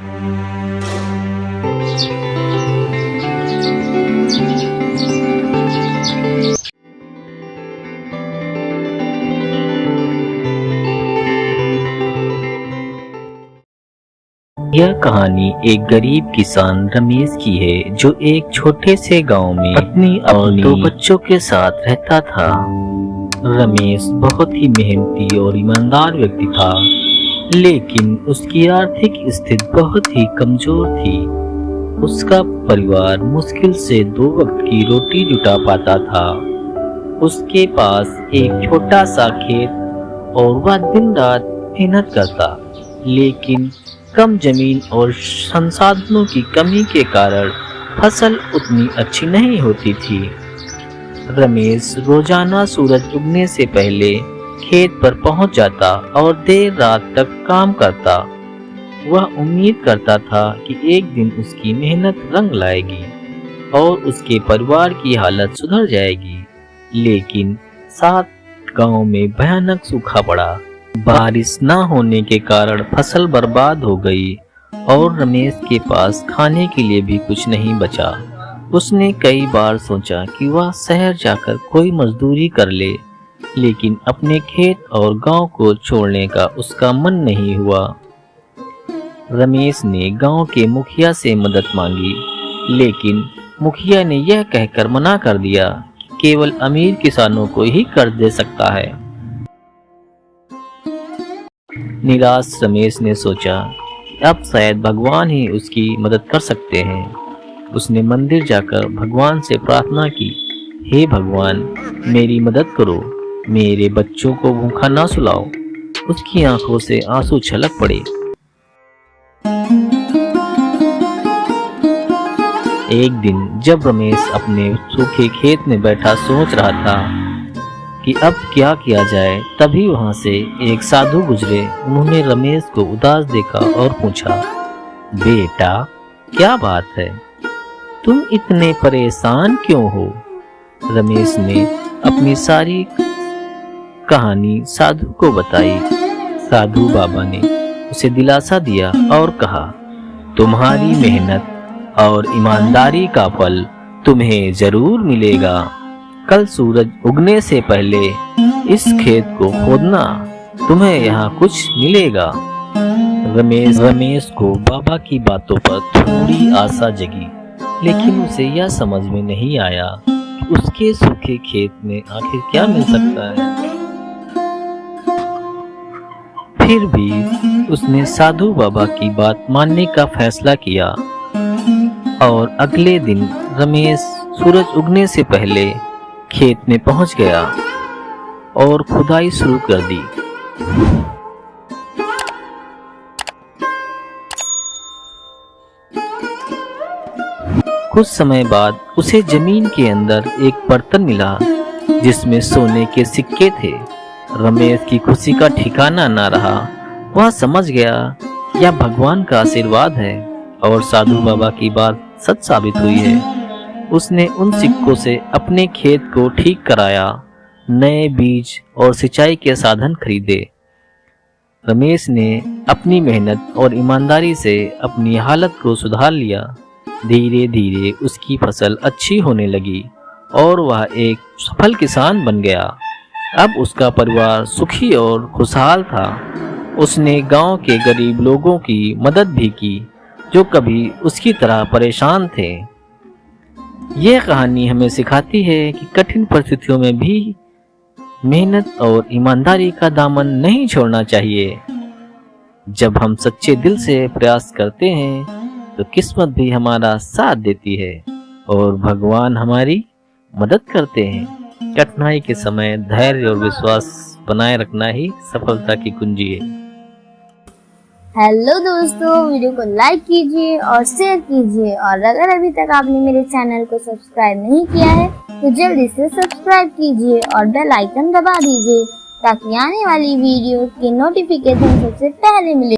यह कहानी एक गरीब किसान रमेश की है, जो एक छोटे से गांव में पत्नी और 2 बच्चों के साथ रहता था। रमेश बहुत ही मेहनती और ईमानदार व्यक्ति था, लेकिन उसकी आर्थिक स्थिति बहुत ही कमजोर थी। उसका परिवार मुश्किल से 2 वक्त की रोटी जुटा पाता था। उसके पास एक छोटा सा खेत और वह दिन रात मेहनत करता, लेकिन कम जमीन और संसाधनों की कमी के कारण फसल उतनी अच्छी नहीं होती थी। रमेश रोजाना सूरज उगने से पहले खेत पर पहुंच जाता और देर रात तक काम करता। वह उम्मीद करता था कि एक दिन उसकी मेहनत रंग लाएगी और उसके परिवार की हालत सुधर जाएगी, लेकिन साथ गांव में भयानक सूखा पड़ा। बारिश न होने के कारण फसल बर्बाद हो गई और रमेश के पास खाने के लिए भी कुछ नहीं बचा। उसने कई बार सोचा कि वह शहर जाकर कोई मजदूरी कर ले, लेकिन अपने खेत और गांव को छोड़ने का उसका मन नहीं हुआ। रमेश ने गांव के मुखिया से मदद मांगी, लेकिन मुखिया ने यह कहकर मना कर दिया कि केवल अमीर किसानों को ही कर्ज दे सकता है। निराश रमेश ने सोचा कि अब शायद भगवान ही उसकी मदद कर सकते हैं। उसने मंदिर जाकर भगवान से प्रार्थना की, हे भगवान, मेरी मदद करो, मेरे बच्चों को भूखा ना सुलाओ। उसकी आंखों से आंसू छलक पड़े। एक दिन जब रमेश अपने सूखे खेत में बैठा सोच रहा था कि अब क्या किया जाए, तभी वहां से एक साधु गुजरे। उन्होंने रमेश को उदास देखा और पूछा, बेटा, क्या बात है? तुम इतने परेशान क्यों हो? रमेश ने अपनी सारी कहानी साधु को बताई। साधु बाबा ने उसे दिलासा दिया और कहा, तुम्हारी मेहनत और ईमानदारी का फल तुम्हें जरूर मिलेगा। कल सूरज उगने से पहले इस खेत को खोदना, तुम्हें यहाँ कुछ मिलेगा। रमेश को बाबा की बातों पर थोड़ी आशा जगी, लेकिन उसे यह समझ में नहीं आया कि उसके सूखे खेत में आखिर क्या मिल सकता है। फिर भी उसने साधु बाबा की बात मानने का फैसला किया और अगले दिन रमेश सूरज उगने से पहले खेत में पहुंच गया और खुदाई शुरू कर दी। कुछ समय बाद उसे जमीन के अंदर एक बर्तन मिला, जिसमें सोने के सिक्के थे। रमेश की खुशी का ठिकाना न रहा। वह समझ गया यह भगवान का आशीर्वाद है और साधु बाबा की बात सच साबित हुई है। उसने उन सिक्कों से अपने खेत को ठीक कराया, नए बीज और सिंचाई के साधन खरीदे। रमेश ने अपनी मेहनत और ईमानदारी से अपनी हालत को सुधार लिया। धीरे धीरे उसकी फसल अच्छी होने लगी और वह एक सफल किसान बन गया। अब उसका परिवार सुखी और खुशहाल था। उसने गांव के गरीब लोगों की मदद भी की, जो कभी उसकी तरह परेशान थे। यह कहानी हमें सिखाती है कि कठिन परिस्थितियों में भी मेहनत और ईमानदारी का दामन नहीं छोड़ना चाहिए। जब हम सच्चे दिल से प्रयास करते हैं तो किस्मत भी हमारा साथ देती है और भगवान हमारी मदद करते हैं। कठिनाई के समय धैर्य और विश्वास बनाए रखना ही सफलता की कुंजी है। हेलो दोस्तों, वीडियो को लाइक कीजिए और शेयर कीजिए, और अगर अभी तक आपने मेरे चैनल को सब्सक्राइब नहीं किया है तो जल्दी से सब्सक्राइब कीजिए और बेल आइकन दबा दीजिए, ताकि आने वाली वीडियो की नोटिफिकेशन सबसे पहले मिले।